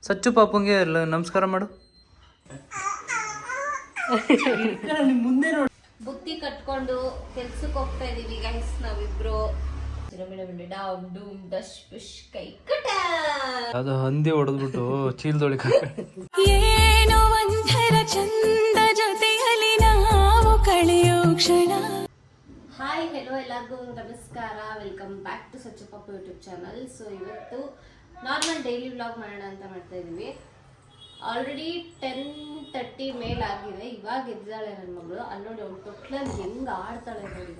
ಸಚ್ಚು ಪಾಪುಂಗೆ ನಮಸ್ಕಾರ ಮಾಡು. ಮುಂದೆ ನೋಡಿ ಬುತ್ತಿ ಕಟ್ಕೊಂಡು ಕೆಲ್ಸಕ್ಕೆ ಹೋಗ್ತಾ ಇದೀವಿ ಗೈಸ್ ನಾವಿಬ್ರು. ಅದು ಹಂದಿ ಹೊಡೆದ್ಬಿಟ್ಟು ಚೀಲದೊಳಗೆ ಏನೋ ಒಂಥರ ಚಂದ ಜೊತೆಯಲ್ಲಿ ನಾವು ಕಳೆಯೋ ಕ್ಷಣ. ಹಾಯ್ ಹೆಲೋ ಎಲ್ಲರಿಗೂ ನಮಸ್ಕಾರ, ವೆಲ್ಕಮ್ ಬ್ಯಾಕ್ ಟು ಸಚ್ಚು ಪಾಪು ಯೂಟ್ಯೂಬ್ ಚಾನಲ್. ಸೊ ಇವತ್ತು ನಾರ್ಮಲ್ ಡೈಲಿ ವ್ಲಾಗ್ ಮಾಡೋಣ ಅಂತ ಮಾಡ್ತಾ ಇದೀವಿ. ಆಲ್ರೆಡಿ 10:30 ಮೇಲ್ ಆಗಿದೆ. ಇವಾಗ ಎದ್ದಾಳೆ ನನ್ನ ಮಗಳು. ಅಲ್ಲಿ ನೋಡಿ ಅವ್ಳು ತೊಟ್ಲಲ್ಲಿ ಹೆಂಗ್ ಆಡ್ತಾಳೆ ನೋಡಿ.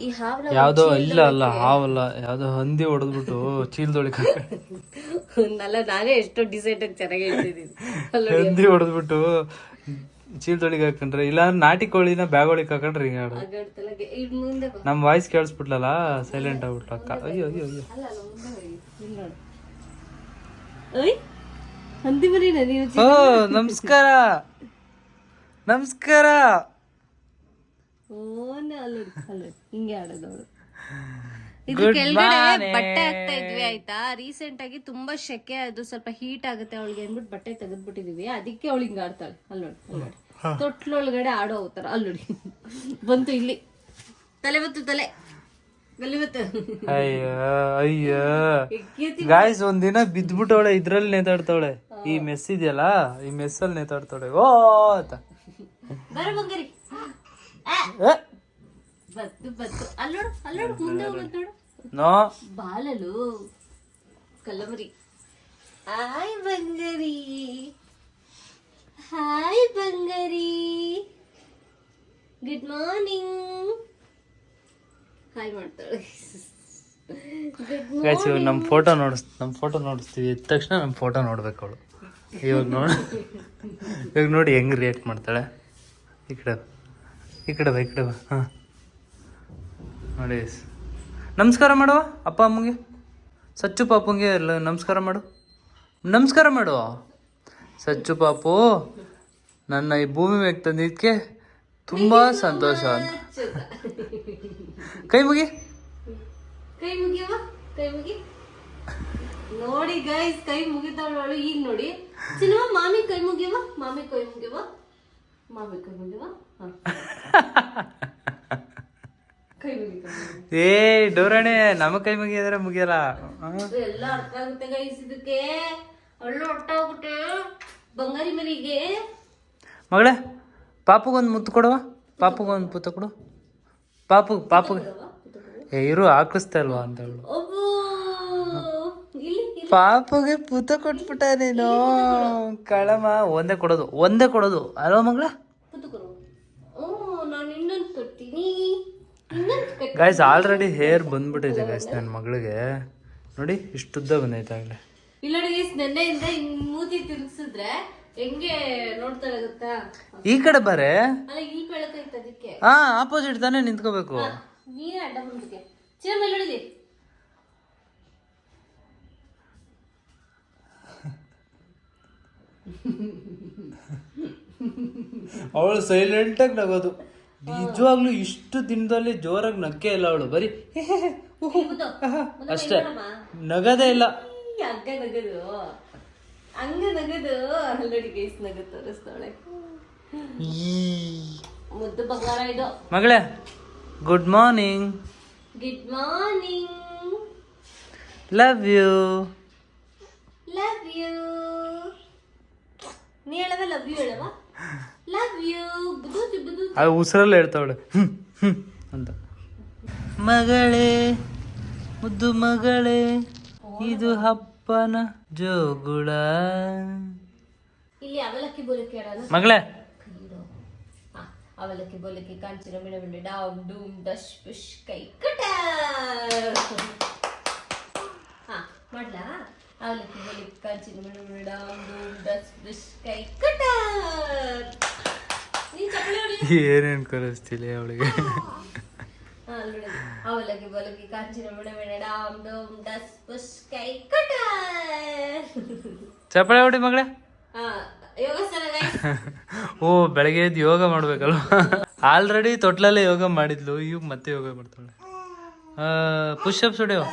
ಈ ಹಾವಲ ಯಾವ್ದೋ ಅಲ್ಲ ಹಾವಲ್ಲ, ಯಾವ್ದೋ ಹಂದಿ ಹೊಡೆದ್ಬಿಟ್ಟು ಚೀಲದೊಳಗೆ ನಾನೇ ಎಷ್ಟೋ ಡಿಸೈಡ್ ಆಗಿ ಚೆನ್ನಾಗಿ ಹೇಳ್ತಿದ್ದೀನಿ. ಹಂದಿ ಹೊಡೆದ್ಬಿಟ್ಟು ಚೀಲದೊಳಗೆ ಹಾಕೊಂಡ್ರೆ, ಇಲ್ಲ ನಾಟಿ ಕೋಳಿನ ಬ್ಯಾಗ್ ಒಳಗೆ ಹಾಕೊಂಡ್ರೆ ಹಿಂಗ ನಮ್ ವಾಯ್ಸ್ ಕೇಳಿಸ್ಬಿಟ್ಲಲ್ಲ, ಸೈಲೆಂಟ್ ಆಗ್ಬಿಟ್ಲು ಅಕ್ಕ. ಅಯ್ಯೋ ಅಯ್ಯೋ ಅಯ್ಯೋ. ಹಂದಿ ಮರಿ ಓ ನಮಸ್ಕಾರ ನಮಸ್ಕಾರ. ಹಿಂಗೆ ಆಡೋದವಳು. ಇದು ಕೆಳಗಡೆ ಬಟ್ಟೆ ಹಾಕ್ತಾ ಇದ್ವಿ ಆಯ್ತಾ. ರೀಸೆಂಟ್ ಆಗಿ ತುಂಬಾ ಶೆಕೆ, ಅದು ಸ್ವಲ್ಪ ಹೀಟ್ ಆಗುತ್ತೆ ಅವಳಿಗೆ ಅಂದ್ಬಿಟ್ಟು ಬಟ್ಟೆ ತೆಗೆದ್ಬಿಟ್ಟಿದೀವಿ. ಅದಕ್ಕೆ ಅವಳು ಹಿಂಗ ಆಡ್ತಾಳೆ. ಅಲ್ಲೋಡಿ ತೊಟ್ಲೊಳಗಡೆ ಆಡೋ ಅವತಾರ. ಅಲ್ಲೋಡಿ ಬಂತು ಇಲ್ಲಿ ತಲೆ ಬತ್ತು ತಲೆ ಅಯ್ಯ ಅಯ್ಯ ಗಾಯ್ಸ್, ಒಂದಿನ ಬಿದ್ಬಿಟ್ಟವಳೆ, ಇದ್ರಲ್ಲಿ ನೇತಾಡ್ತಾವಳೆ. ಈ ಮೆಸ್ ಇದೆಯಲ್ಲ, ಈ ಮೆಸ್ಸಲ್ಲಿ ನೇತಾಡ್ತಾವಳೆ. ಓ ಅಂತ ಬರ ಬಂಗಾರಿ ಬತ್ತು ಬತ್ತು. ಅಲ್ಲೋಡು ಅಲ್ಲೋಡು ಮುಂದೆ ಹೋಗುತ್ತೆ ನೋಡು. ನೋ ಬಾಲಲು ಕಲ್ಲಮರಿ. ಹಾಯ್ ಬಂಗಾರಿ, ಹಾಯ್ ಬಂಗಾರಿ, ಗುಡ್ ಮಾರ್ನಿಂಗ್. ಹಾಯ್ ಮಾಡ್ತಾಳೆ. ಗಾಯ್ಸ್, ಇವಾಗ ನಮ್ಮ ಫೋಟೋ ನೋಡಿಸ್ತೀವಿ. ಎದ್ದ ತಕ್ಷಣ ನಮ್ಮ ಫೋಟೋ ನೋಡ್ಬೇಕು ಅವಳು. ಇವಾಗ ನೋಡಿ ಹೆಂಗ್ ರಿಯಾಕ್ಟ್ ಮಾಡ್ತಾಳೆ. ಈ ಕಡೆ ಬಾ. ಹಾಂ ನೋಡಿ, ನಮಸ್ಕಾರ ಮಾಡುವ ಅಪ್ಪ ಅಮ್ಮಂಗೆ, ಸಚ್ಚು ಪಾಪುಂಗೆ ನಮಸ್ಕಾರ ಮಾಡು. ಸಚ್ಚು ಪಾಪು ನನ್ನ ಈ ಭೂಮಿ ಮೇಲೆ ತಂದಿದ್ದಕ್ಕೆ ತುಂಬ ಸಂತೋಷ ಅಂತ. ಕೈ ಮುಗಿ ನೋಡಿ ಗೈಸ್, ಕೈ ಮುಗಿತಾವಳು. ಈಗ ನೋಡಿ ಸಿನಿಮಾ ಮಾಮಿ ಕೈ ಮುಗಿಯವ. ಏ ಡೋರಣೆ, ನಮ್ಮ ಕೈ ಮುಗಿಯದ್ರೆ ಮುಗಿಯಲ್ಲ. ಎಲ್ಲ ಅರ್ಥ ಆಗುತ್ತೆ ಗೈಸ್ ಇದಕ್ಕೆ. ಒಳ್ಳೆ ಹೊಟ್ಟ ಹೋಗ್ಬಿಟ್ಟೆ ಬಂಗಾರಿ ಮರಿಗೆ. ಮಗಳೇ, ಪಾಪುಗೊಂದು ಮುತ್ತು ಕೊಡುವ. ಪಾಪುಗೊಂದು ಪುತ್ತ ಕೊಡು. ಪಾಪು ಇರು ಹಾಕಿಸ್ತಾ ಇಲ್ವಾ ಅಂತ ಹೇಳು. ಪಾಪುಗೆ ಪುತ್ತ ಕೊಟ್ಬಿಟ್ಟ ನೀನು. ಕಳಮ ಒಂದೇ ಕೊಡೋದು ಅಲ್ವಾ ಮಗಳ? ನಾನು ಇನ್ನೊಂದು ಕೊಡ್ತೀನಿ. ಗಾಯ್ಸ್, ಆಲ್ರೆಡಿ ಹೇರ್ ಬಂದ್ಬಿಟ್ಟಿದೆ ಗಾಯ್ಸ್ ನನ್ನ ಮಗಳಿಗೆ. ನೋಡಿ ಇಷ್ಟುದ್ದ ಬಂದೈತೆ ಆಗಲೇ. ಇಲ್ಲ ಗೈಸ್, ನೆನ್ನೆಯಿಂದ ಮೂತಿ ತಿರ್ಗಿಸಿದ್ರೆ ಹೆಂಗೆ ನೋಡ್ತಾಳೆ ಗೊತ್ತಾ? ಈ ಕಡೆ ಬಾರೆ. ಅಲ್ಲ ಇಲ್ಲಿ ಬೆಳಕೈತೆ ಅದಕ್ಕೆ. ಹಾ, ಆಪೋಸಿಟ್ ತಾನೇ ನಿಂತ್ಕೋಬೇಕು. ನೀನೇ ಅಡ್ಡ ಮುಂದಕ್ಕೆ ಚಿನ್ನ ಮೇಲೆ ಹೊಡಿಲಿ. ಅವಳು ಸೈಲೆಂಟಾಗಿ ನಗೋದು. ನಿಜವಾಗ್ಲೂ ಇಷ್ಟು ದಿನದಲ್ಲಿ ಜೋರಾಗಿ ನಕ್ಕೆ ಇಲ್ಲ ಅವಳು. ಬರೀ ಅಷ್ಟೇ, ನಗದೇ ಇಲ್ಲ. ಹಂಗ ನಗದು ಆಲ್ರೆಡಿ ಗೈಸ್ ನಗದು ತೋರಿಸ್ತಾಳೆ. ಮುದ್ದು ಬಂಗಾರ ಇದು. ಮಗಳೇ, ಗುಡ್ ಮಾರ್ನಿಂಗ್. Love you. ನೀ ಹೇಳವ ಲವ್ ಯು ಹೇಳವ. ಲವ್ ಯು ಬುದು. ಅದು ಉಸಿರಲ್ಲಿ ಹೇಳ್ತಾವಳೆ ಅಂತ. ಮಗಳೇ, ಮುದ್ದು ಮಗಳೇ, ಇದು ಹಬ್ಬನ ಜೋಗುಳ. ಇಲ್ಲಿ ಅವಲಕ್ಕಿ ಬೋಲಕ್ಕಿ ಹೇಳೋಣ ಮಗಳೇ. ಅವಲಕ್ಕಿ ಬೋಲಕ್ಕಿ ಕಾಂಚಿನ ಮಿಣಮಿಣೆ ಡಾಮ್ ಡೂಮ್ ಡಶ್ ಪುಷ್ ಕೈ ಕಟ. ಹಾ ಮಾಡ್ಲಾ? ಅವಲಕ್ಕಿ ಬೋಲಕ್ಕಿ ಕಾಂಚಿನ ಮಿಣಮಿಣೆ ಡಾಮ್ ಡೂಮ್ ಡಶ್ ಪುಷ್ ಕೈ ಕಟ. ಏನೇನು ಕಲಿಸ್ತಿಲ್ಲ ಅವಳಿಗೆ. ಅವಲಕ್ಕಿ ಬೋಲಕ್ಕಿ ಕಾಂಚಿನ ಮಿಣಮಿಣೆ ಡಾಮ್ ಡೂಮ್ ಡಶ್ ಪುಷ್ ಕೈ ಕಟ. ಚಪ್ಪಳೆ ಹೊಡಿ ಮಗಳೇ. ಯೋಗಾಸನ. ಓ, ಬೆಳಗ್ಗೆ ಎದ್ದು ಯೋಗ ಮಾಡ್ಬೇಕಲ್ವ? ಆಲ್ರೆಡಿ ತೊಟ್ಲಲ್ಲೇ ಯೋಗ ಮಾಡಿದ್ಲು, ಈಗ ಮತ್ತೆ ಯೋಗ ಮಾಡ್ತಾಳೆ. ಪುಷಪ್ಸ್ ಹೊಡೆಯೋ.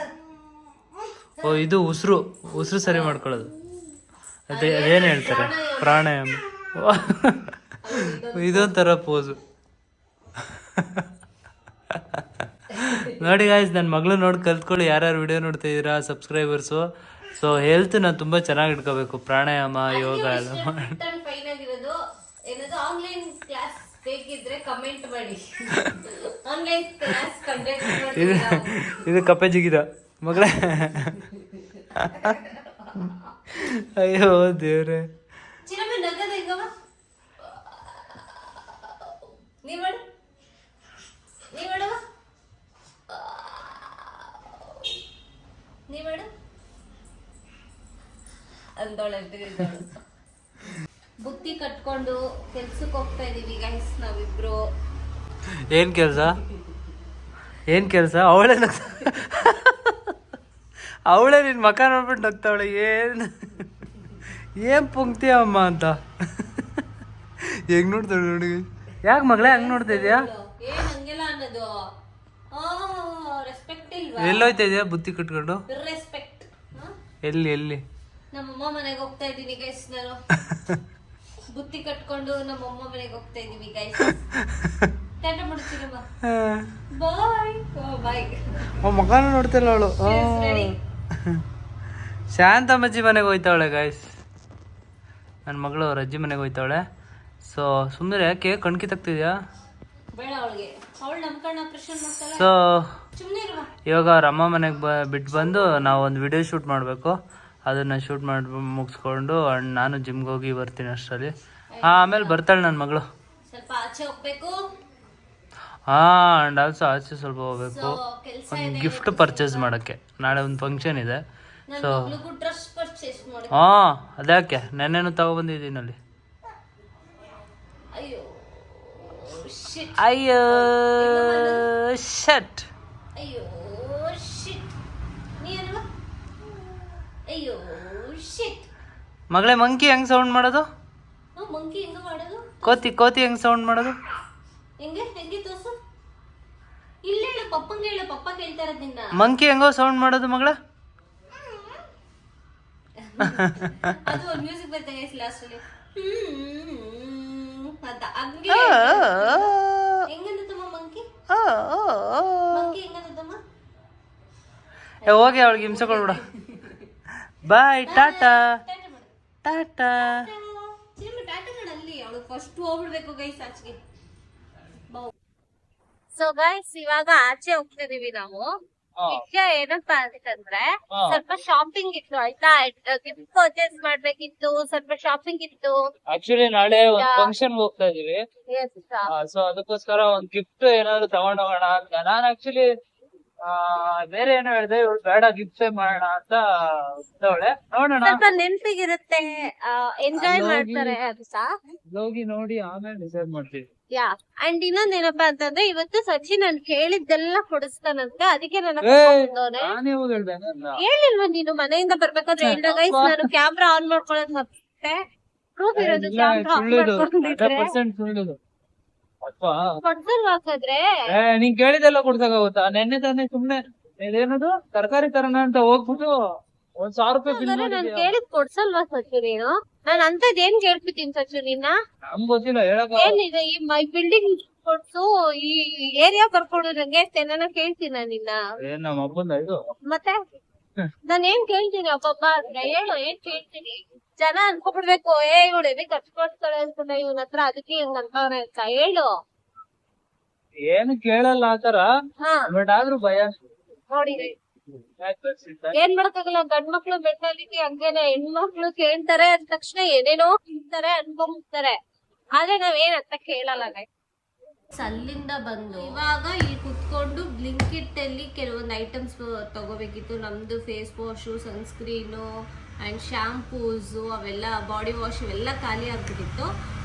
ಓ ಇದು ಉಸಿರು ಸರಿ ಮಾಡ್ಕೊಳ್ಳೋದು. ಅದೇನು ಹೇಳ್ತಾರೆ, ಪ್ರಾಣಾಯಾಮ. ಇದೊಂಥರ ಪೋಸು. ನೋಡಿ ಗಾಯ್ಸ್, ನನ್ನ ಮಗಳು ನೋಡಿ ಕಲ್ತ್ಕೊಳ್ಳಿ. ಯಾರ್ಯಾರು ವಿಡಿಯೋ ನೋಡ್ತಾ ಇದ್ದೀರಾ ಸಬ್ಸ್ಕ್ರೈಬರ್ಸು. ಸೊ ಹೆಲ್ತ್ ನಾನು ತುಂಬ ಚೆನ್ನಾಗಿ ಇಟ್ಕೋಬೇಕು, ಪ್ರಾಣಾಯಾಮ ಯೋಗ ಎಲ್ಲ ಫೈನ್ ಆಗಿರೋದು. ಏನಾದ್ರು ಆನ್ಲೈನ್ ಕ್ಲಾಸ್ ಬೇಕಿದ್ರೆ ಕಮೆಂಟ್ ಮಾಡಿ. ಆನ್ಲೈನ್ ಕ್ಲಾಸ್ ಕಂಡಕ್ಟ್ ಇದು ಕಪ್ಪೆ ಜಿಗಿದ ಮಗಳೇ. ಅಯ್ಯೋ ದೇವ್ರೆ. ಚಿನ್ನಮ್ಮ ನಗದ ಹೆಂಗವ ನೀ ಮಾಡು, ನೀ ಮಾಡುವ, ನೀ ಮಾಡು ಅಂದೋಳೆ. ಬುತ್ತಿ ಕಟ್ಕೊಂಡು ಕೆಲ್ಸಕ್ಕೆ ಹೋಗ್ತಾ ಇದೀವಿ ಗೈಸ್ ನಾವಿಬ್ರು. ಏನ್ ಕೆಲಸ ಅವಳೇ ನಿನ್ ಮಕ ನೋಡ್ಬಿಟ್ಟು ನಗ್ತಾವಳೆ. ಏನ್ ಪುಂಕ್ತಿ ಅಮ್ಮ ಅಂತ ಹೆಂಗ್ ನೋಡ್ತಾಳೆ ನೋಡಿ. ಯಾಕೆ ಮಗಳೇ ಹಂಗ್ ನೋಡ್ತಾ ಇದೀಯಾ? ಏನ್ ಹಂಗೆಲ್ಲ ಅನ್ನೋದು? ರೆಸ್ಪೆಕ್ಟ್ ಇಲ್ವಾ? ಎಲ್ಲೋಯ್ತಾ ಇದೆಯಾ ಬುತ್ತಿ ಕಟ್ಕೊಂಡು? ರೆಸ್ಪೆಕ್ಟ್. ಎಲ್ಲಿ ನಮ್ಮಮ್ಮ ಮನೆಗೆ ಹೋಗ್ತಾ ಇದೀನಿ ಗೈಸ್. ನಾನು ಬುತ್ತಿ ಕಟ್ಕೊಂಡು ನಮ್ಮಮ್ಮ ಮನೆಗೆ ಹೋಗ್ತಾ ಇದೀವಿ ಗೈಸ್. ಟಾಟಾ ಮಾಡ್ತೀರಮ್ಮ, ಬಾಯ್ ಬಾಯ್. ಮಗನ ನೋಡ್ತಿಲ್ಲ ಅವಳು. ಶಾಂತಮ್ಮಜ್ಜಿ ಮನೆಗೆ ಹೋಯ್ತಾವಳೆ ಗೈಸ್. ನನ್ನ ಮಗಳು ಅವ್ರ ಅಜ್ಜಿ ಮನೆಗೆ ಹೋಯ್ತಾವಳೆ. ಸೊ ಸುಮ್ಮನೆ ಯಾಕೆ ಕಣ್ಕಿ ತಗ್ತಿದ್ಯಾ? ಬೇಡ ಅವಳಿಗೆ, ಅವಳು ನಮ್ಮ ಕಣ್ಣ ಆಪರೇಷನ್ ಮಾಡ್ತಾಳೆ. ಸೊ ಸುಮ್ಮನೆ ಇರುವ. ಇವಾಗ ಅವ್ರ ಅಮ್ಮ ಮನೆಗೆ ಬಿಟ್ಟು ಬಂದು ನಾವು ಒಂದು ವಿಡಿಯೋ ಶೂಟ್ ಮಾಡಬೇಕು. ಅದನ್ನು ಶೂಟ್ ಮಾಡಿ ಮುಗಿಸ್ಕೊಂಡು ನಾನು ಜಿಮ್ಗೆ ಹೋಗಿ ಬರ್ತೀನಿ ಅಷ್ಟರಲ್ಲಿ. ಆಮೇಲೆ ಬರ್ತಾಳೆ ನನ್ನ ಮಗಳು. ಸ್ವಲ್ಪ ಆಚೆ ಹೋಗ್ಬೇಕು. ಆ್ಯಂಡ್ ಆಲ್ಸೋ ಆಚೆ ಸ್ವಲ್ಪ ಹೋಗ್ಬೇಕು, ಒಂದು ಗಿಫ್ಟ್ ಪರ್ಚೇಸ್ ಮಾಡೋಕ್ಕೆ. ನಾಳೆ ಒಂದು ಫಂಕ್ಷನ್ ಇದೆ. ಸೊ ಡ್ರೆಸ್ ಪರ್ಚೇಸ್ ಮಾಡಿ. ಅದ್ಯಾಕೆ ನೆನ್ನೆನೂ ತಗೊಬಂದಿದ್ದೀನಿ ಅಲ್ಲಿ. ಅಯ್ಯೋ ಅಯ್ಯೋ ಶಟ್. ಅಯ್ಯೋ ಶಿಟ್. ನೀ ಅಲ್ವಾ? ಅಯ್ಯೋ ಶಿಟ್. ಮಗಳೇ ಮಂಕಿ ಹೆಂಗ್ ಸೌಂಡ್ ಮಾಡೋದು? ಮಂಕಿ ಹೆಂಗ ಮಾಡೋದು? ಕೋತಿ ಹೆಂಗ್ ಸೌಂಡ್ ಮಾಡೋದು? ಹೆಂಗೆ ತೋರ್ಸು. ಇಲ್ಲ ಹೇಳು, ಪಪ್ಪಂಗೆ ಹೇಳು, ಪಪ್ಪ ಕೇಳ್ತಾ ಇರೋದು ನಿನ್ನ. ಮಂಕಿ ಹೆಂಗೋ ಸೌಂಡ್ ಮಾಡೋದು ಮಗಳ? ಅದು ಒಂದು ಮ್ಯೂಸಿಕ್ ಬರ್ತದೆ ಗೈಸ್ ಲಾಸ್ಟ್ ಅಲ್ಲಿ ಅಂತ. ಹಂಗೆ ಹೆಂಗಂದಮ್ಮ ಮಂಕಿ? ಮಂಕಿ ಹೆಂಗಂದಮ್ಮ? ಹೋಗಿ ಅವಳಿಗೆ ಹಿಂಸೆ ಕೊಡ್ಬಿಡ. ಬಾಯ್ ಟಾಟಾ ಟಾಟಾ. ಟಾಟಾ ಅಲ್ಲಿ ಅವಳು ಫಸ್ಟ್ ಹೋಗ್ಬಿಡ್ಬೇಕು ಗೈಸ್ ಆಚೆಗೆ. ಸೊ ಗೈಸ್ ಇವಾಗ ಆಚೆ ಹೋಗ್ತಿದೀವಿ ನಾವು. ವಿಷಯ ಏನಪ್ಪಾ ಅಂತಂದ್ರೆ ಸ್ವಲ್ಪ ಶಾಪಿಂಗ್ ಇತ್ತು ಆಯ್ತಾ. ಗಿಫ್ಟ್ ಪರ್ಚೇಸ್ ಮಾಡ್ಬೇಕಿತ್ತು, ಸ್ವಲ್ಪ ಶಾಪಿಂಗ್ ಇತ್ತು. ಆಕ್ಚುಲಿ ನಾಳೆ ಒಂದು ಫಂಕ್ಷನ್ ಹೋಗ್ತಾ ಇದೀವಿ. ಸೊ ಅದಕ್ಕೋಸ್ಕರ ಒಂದ್ ಗಿಫ್ಟ್ ಏನಾದ್ರು ತಗೊಂಡ್ ಹೋಗೋಣ ಅಂತ. ನಾನು ಆಕ್ಚುಲಿ ಬೇರೆ ಏನೋ ಹೇಳಿದೆ, ಇವಳು ಬೇಡ ಗಿಫ್ಟ್ ಮಾಡೋಣ ಅಂತ ಇದ್ದವಳೆ. ನೋಡೋಣ, ಸ್ವಲ್ಪ ನೆನಪಿಗಿರುತ್ತೆ, ಎಂಜಾಯ್ ಮಾಡ್ತಾರೆ ಅಂತ ಹೋಗಿ ನೋಡಿ ಆಮೇಲೆ ಡಿಸೈಡ್ ಮಾಡ್ತೀವಿ. ಯಾ. ಅಂಡ್ ಇನ್ನೊಂದೇನಪ್ಪಾ ಅಂತಂದ್ರೆ ಇವತ್ತು ಸಚಿನ್ ನನ್ ಕೇಳಿದ್ದೆಲ್ಲ ಕೊಡಿಸ್ತಾನಂತೆ. ಅದಕ್ಕೆ ನನ್ನ ನಾನೇ ಹೋಗಿ ಹೇಳ್ದೆ. ಹೇಳಿಲ್ವಾ ನೀನು ಮನೆಯಿಂದ ಬರ್ಬೇಕಾದ್ರೆ? ಹೇಳ್ದ ಗೈಸ್ ನಾನು ಕ್ಯಾಮ್ರಾ ಆನ್ ಮಾಡ್ಕೊಳ್ಳೋದು ಮತ್ತೆ ಪ್ರೂಫ್ ಇರೋದು. ಕ್ಯಾಮ್ರಾ ಆನ್ ಮಾಡ್ಕೊಂಡಿದ್ರೆ ಕೊಡ್ಸಲ್ವಾಕಾದ್ರೆ ನೀನ್ ಕೇಳಿದೆಲ್ಲ ಕೊಡ್ಸಾಕಾಗುತ್ತಾ? ನೆನ್ನೆ ತಾನೇ ಸುಮ್ನೆ ಇದೇನದು ತರಕಾರಿ ತರೋಣ ಅಂತ ಹೋಗ್ಬಿಟ್ಟು 1,000 ರೂಪಾಯಿ ಬಿಲ್ ನಾನು ಕೇಳಿದ್ ಕೊಡ್ಸಲ್ವಾ ಸಚ್ಚು ನೀನು? ನಾನು ಅಂತದ್ ಏನ್ ಕೇಳ್ಬಿಟ್ಟಿನಿ ಸಚ್ಚು ನಿನ್ನ? ನಮ್ಗ್ ಗೊತ್ತಿಲ್ಲ ಹೇಳಕ್. ಏನಿದೆ ಈ ಮೈ ಬಿಲ್ಡಿಂಗ್ ಕೊಡ್ಸು, ಈ ಏರಿಯಾ ಬರ್ಕೊಡು ನಂಗೆ ಏನಾನ ಕೇಳ್ತೀನ ನಿನ್ನ? ಏನ್ ನಮ್ಮ ಅಪ್ಪಂದ ಇದು? ಮತ್ತೆ ನಾನ್ ಏನ್ ಕೇಳ್ತೀನಿ ಅಪ್ಪಪ್ಪ ಅಂದ್ರೆ ಹೇಳು, ಏನ್ ಕೇಳ್ತೀನಿ? ಜನ ಅನ್ಕೊಬಿಡ್ಬೇಕು, ಇವಳು ಎದೆ ಖರ್ಚು ಕೊಡ್ತಾಳೆ ಅನ್ಕೊಂಡ ಇವನ ಹತ್ರ, ಅದಕ್ಕೆ ಹಿಂಗ್ ಅಂತವ್ರೆ ಅಂತ ಹೇಳು. ಏನು ಕೇಳಲ್ಲ ಆತರ, ಬಟ್ ಆದ್ರೂ ಭಯ. ನೋಡಿ ಏನ್ ಮಾಡಕ್ಕಾಗಲ್ಲ, ಗಂಡ್ ಮಕ್ಳು ಮೆಂಟಾಲಿಟಿ ಹಂಗೇನೆ. ಹೆಣ್ಮಕ್ಳು ಕೇಳ್ತಾರೆ ಅಂದ ತಕ್ಷಣ ಏನೇನೋ ತಿಂತಾರೆ ಅನ್ಕೊಂಡ್ಬಿಡ್ತಾರೆ. ಆದ್ರೆ ನಾವ್ ಏನ್ ಅಂತ ಕೇಳಲ್ಲ. ಅಲ್ಲಿಂದ ಬಂದು ಇವಾಗ ಇಲ್ಲಿ ಕುತ್ಕೊಂಡು ಬ್ಲಿಂಕಿಟ್ ಅಲ್ಲಿ ಕೆಲವೊಂದು ಐಟಮ್ಸ್ ತಗೋಬೇಕಿತ್ತು. ನಮ್ದು ಫೇಸ್ ವಾಶು, ಸನ್ಸ್ಕ್ರೀನು ಅಂಡ್ ಶಾಂಪೂಸು, ಅವೆಲ್ಲ ಬಾಡಿ ವಾಶ್ ಇವೆಲ್ಲ ಖಾಲಿ ಆಗ್ಬಿಟ್ಟಿತ್ತು.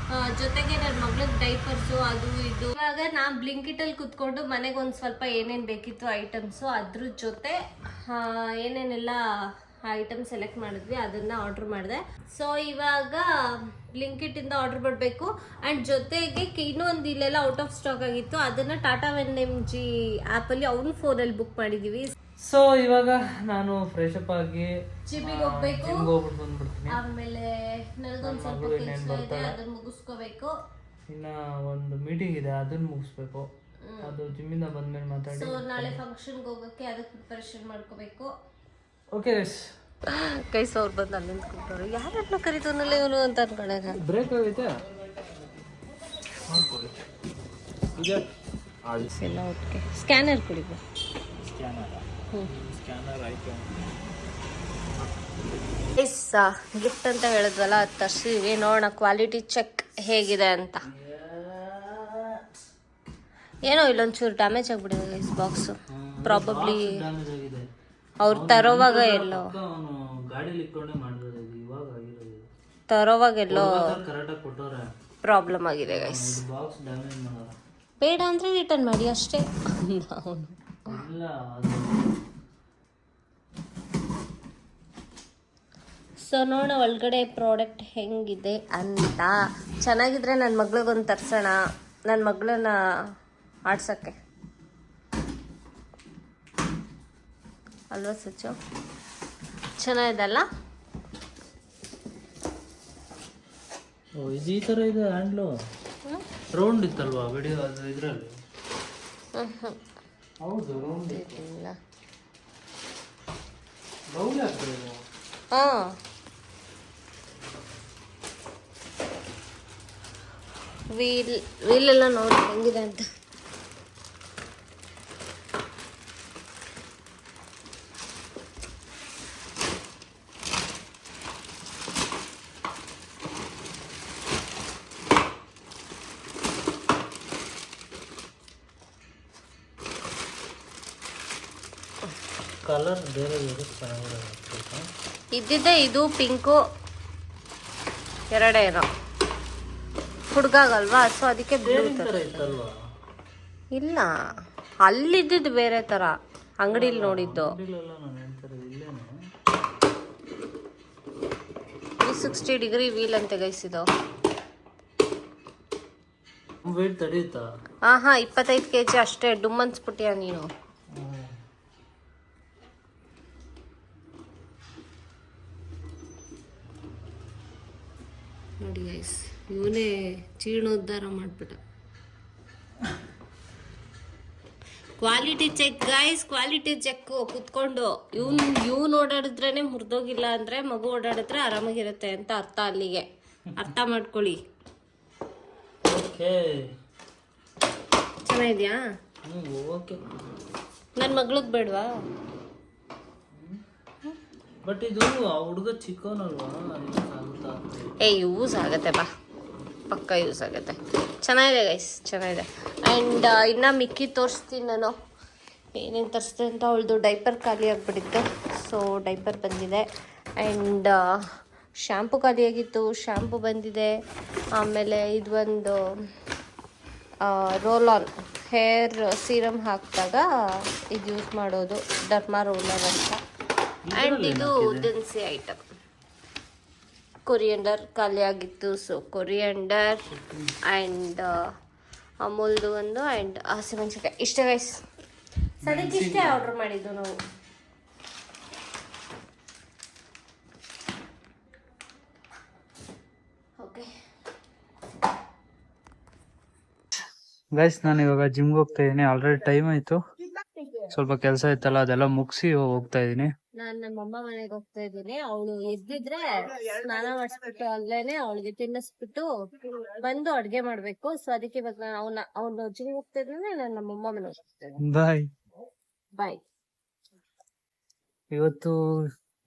ಜೊತೆಗೆ ನನ್ನ ಮಗಳಿಗೆ ಡೈಪರ್ಸು ಅದು ಇದು. ಇವಾಗ ನಾ ಬ್ಲಿಂಕಿಟ್ ಅಲ್ಲಿ ಕುತ್ಕೊಂಡು ಮನೆಗೆ ಒಂದ್ ಸ್ವಲ್ಪ ಏನೇನ್ ಬೇಕಿತ್ತು ಐಟಮ್ಸು, ಅದ್ರ ಜೊತೆ ಏನೇನೆಲ್ಲ ಐಟಮ್ ಸೆಲೆಕ್ಟ್ ಮಾಡಿದ್ವಿ, ಅದನ್ನ ಆರ್ಡರ್ ಮಾಡಿದೆ. ಸೊ ಇವಾಗ ಬ್ಲಿಂಕಿಟ್ ಇಂದ ಆರ್ಡರ್ ಮಾಡಬೇಕು. ಅಂಡ್ ಜೊತೆಗೆ ಇನ್ನೊಂದು ಇಲ್ಲೆಲ್ಲ ಔಟ್ ಆಫ್ ಸ್ಟಾಕ್ ಆಗಿತ್ತು, ಅದನ್ನ ಟಾಟಾ 1mg ಆಪ್ ಅಲ್ಲಿ ಅವ್ನ ಫೋನಲ್ಲಿ ಬುಕ್ ಮಾಡಿದೀವಿ. ಸೊ ಇವಾಗ ನಾನು ಫ್ರೆಶ್ ಅಪ್ ಆಗಿ ಜಿಮ್ಮಿಗೆ ಹೋಗ್ಬೇಕು. ಹೋಗ್ಬಿಟ್ಟು ಬಂದ್ಬಿಡ್ತೀನಿ. ಆಮೇಲೆ ನನಗೊಂದು ಸ್ವಲ್ಪ ಕೆಲಸ ಇದೆ, ಅದನ್ನ ಮುಗಿಸ್ಕೋಬೇಕು. ಇನ್ನ ಒಂದು ಮೀಟಿಂಗ್ ಇದೆ, ಅದನ್ನ ಮುಗಿಸ್ಬೇಕು. ಅದು ಜಿಮ್ಮಿಂದ ಬಂದ್ಮೇಲೆ ಮಾತಾಡಿ. ಸೊ ನಾಳೆ ಫಂಕ್ಷನ್ಗೆ ಹೋಗೋಕ್ಕೆ ಅದಕ್ಕೆ ಪ್ರಿಪರೇಷನ್ ಮಾಡ್ಕೋಬೇಕು. ಓಕೆ ಕೈಸ್ ಅವ್ರು ಬಂದು ಅಲ್ಲಿ ನಿಂತ್ಕೊಂಡ್ರು, ಯಾರನ್ನ ಕರಿತಾನಲ್ಲ ಇವನು ಅಂತ ಅನ್ಕೊಂಡಾಗ. ಬ್ರೇಕ್ ಆಗೈತೆ ಎಲ್ಲ ಒಟ್ಟಿಗೆ ಸ್ಕ್ಯಾನರ್ ಕೊಡಿ. ಗಿಫ್ಟ್ ಅಂತ ಹೇಳಿದ್ವಲ್ಲ, ಅದು ತರ್ಸಿದ್ವಿ. ನೋಡೋಣ ಕ್ವಾಲಿಟಿ ಚೆಕ್ ಹೇಗಿದೆ ಅಂತ. ಏನೋ ಇಲ್ಲೊಂಚೂರು ಡ್ಯಾಮೇಜ್ ಆಗ್ಬಿಟ್ಟಿದೆ ಗೈಸ್ ಬಾಕ್ಸು. ಪ್ರಾಬಬ್ಲಿ ಅವ್ರು ತರೋವಾಗ ಎಲ್ಲೋ ಪ್ರಾಬ್ಲಮ್ ಆಗಿದೆ ಗೈಸ್. ಬೇಡ ಅಂದ್ರೆ ರಿಟರ್ನ್ ಮಾಡಿ ಅಷ್ಟೇ. ಸೊ ನೋಡೋಣ ಒಳಗಡೆ ಪ್ರಾಡಕ್ಟ್ ಹೆಂಗಿದೆ ಅಂತ. ಚೆನ್ನಾಗಿದ್ರೆ ನನ್ನ ಮಗಳಿಗೊಂದು ತರ್ಸೋಣ, ನನ್ನ ಮಗಳನ್ನ ಆಡ್ಸೋಕ್ಕೆ ಅಲ್ವಾ ಸಚ್ಚು? ಚೆನ್ನಾಗಿದೆಲ್ಲ. ಇದು ಈ ಥರ ಇದೆ ಹ್ಯಾಂಡ್ಲು, ರೌಂಡ್ ಇತ್ತಲ್ವಾ ವಿಡಿಯೋ ಅದು ಇದರಲ್ಲಿ? ಹೌದು ರೌಂಡ್ ಇಲ್ಲ. ರೌಂಡ್ ಆಗ್ತದೆ. ಹಾಂ ವೀಲ್ ಎಲ್ಲ ನೋಡಿ ಹೆಂಗಿದೆ ಅಂತ. ಕಲರ್ ಬೇರೆ ಚೆನ್ನಾಗಿದೆ. ಇದ್ದಿದ್ದೆ ಇದು ಪಿಂಕು, ಎರಡೇ ಏನೋ ಹುಡುಗಾಗಲ್ವಾ, ಸೊ ಅದಕ್ಕೆ ಬ್ಲೂ ಇತ್ತಲ್ವಾ? ಇಲ್ಲ, ಅಲ್ಲಿದ್ದಿದ್ದು ಬೇರೆ ಥರ, ಅಂಗಡಿಲಿ ನೋಡಿದ್ದು. 360 ಡಿಗ್ರಿ ವೀಲ್ ಅಂತ ಗೈಸಿದು. ವೇಟ್ ತಡೆಯುತ್ತಾ? ಹಾ 25 kg ಅಷ್ಟೇ. ಡುಮ್ ಅನ್ಸ್ಬಿಟ್ಟಿಯ ನೀನು. ನೋಡಿ ಗೈಸ್, ಇವನೇ ಚೀರ್ಣೋದ್ಧಾರ ಮಾಡ್ಬಿಟ್ಟ. Quality check guys, quality check ಕುತ್ಕೊಂಡು. ಇವ್ನು ಓಡಾಡಿದ್ರೇನೆ ಮುರಿದೋಗಿಲ್ಲ ಅಂದ್ರೆ ಮಗು ಓಡಾಡಿದ್ರೆ ಆರಾಮಾಗಿರುತ್ತೆ ಅಂತ ಅರ್ಥ. ಅಲ್ಲಿಗೆ ಅರ್ಥ ಮಾಡ್ಕೊಳ್ಳಿ. ಚೆನ್ನಾಗಿದ್ಯಾ? ನನ್ನ ಮಗ್ಳಗ್ ಬೇಡವಾ? ಬಟ್ ಇದು ಹುಡುಗ ಚಿಕ್ಕವನಲ್ವಾ? ಯೂಸ್ ಆಗತ್ತೆ ಬಾ, ಪಕ್ಕ ಯೂಸ್ ಆಗುತ್ತೆ. ಚೆನ್ನಾಗಿದೆ ಗೈಸ್, ಚೆನ್ನಾಗಿದೆ. ಆ್ಯಂಡ್ ಇನ್ನು ಮಿಕ್ಕಿ ತೋರಿಸ್ತೀನಿ ನಾನು ಏನೇನು ತರಿಸ್ದೆ ಅಂತ. ಅವಳದು ಡೈಪರ್ ಖಾಲಿ ಆಗಿಬಿಟ್ಟಿತ್ತು, ಸೊ ಡೈಪರ್ ಬಂದಿದೆ. ಆ್ಯಂಡ್ ಶ್ಯಾಂಪು ಖಾಲಿಯಾಗಿತ್ತು, ಶ್ಯಾಂಪು ಬಂದಿದೆ. ಆಮೇಲೆ ಇದು ಒಂದು ರೋಲ್ ಆನ್ ಹೇರ್ ಸೀರಮ್ ಹಾಕಿದಾಗ ಇದು ಯೂಸ್ ಮಾಡೋದು, ಡರ್ಮಾ ರೋಲರ್ ಅಂತ. ಆ್ಯಂಡ್ ಇದು ದಿನಸಿ ಐಟಮ್, ಕೊರಿಯಂಡರ್ ಖಾಲಿ ಆಗಿತ್ತು, ಸೊ ಕೊರಿಯಂಡರ್ ಆ್ಯಂಡ್ ಅಮೂಲ್ದು ಒಂದು ಆ್ಯಂಡ್ ಹಸಿಮೆಣಸಿನಕಾಯಿ. ಇಷ್ಟೇ ಗೈಸ್, ಸದ್ಯಕ್ಕೆ ಇಷ್ಟೇ ಆರ್ಡರ್ ಮಾಡಿದ್ದು ನಾವು. ಓಕೆ ಗೈಸ್, ನಾನು ಇವಾಗ ಜಿಮ್ಗೆ ಹೋಗ್ತಾ ಇದ್ದೀನಿ. ಆಲ್ರೆಡಿ ಟೈಮ್ ಆಯಿತು, ಸ್ವಲ್ಪ ಕೆಲಸ ಇತ್ತಲ್ಲ ಅದೆಲ್ಲ ಮುಗಿಸಿ ಹೋಗ್ತಾ ಇದ್ದೀನಿ. ನಾನು ನಮ್ಮಮ್ಮ ಮನೆಗೆ ಹೋಗ್ತಾ ಇದ್ದೀನಿ. ಅವಳು ಎದ್ದಿದ್ರೆ ಸ್ನಾನ ಮಾಡಿಸ್ಬಿಟ್ಟು ಅಲ್ಲೇನೆ ಅವಳಿಗೆ ತಿನ್ನಿಸ್ಬಿಟ್ಟು ಬಂದು ಅಡ್ಗೆ ಮಾಡ್ಬೇಕು. ಸೊ ಅದಕ್ಕೆ ಇವಾಗ ಅವ್ನು ಜಿಮ್ ಹೋಗ್ತಾ ಇದ್ದೀನಿ, ನಾನು ನಮ್ಮಮ್ಮ ಮನೆಗೆ ಹೋಗ್ತೇನೆ. ಬಾಯ್. ಇವತ್ತು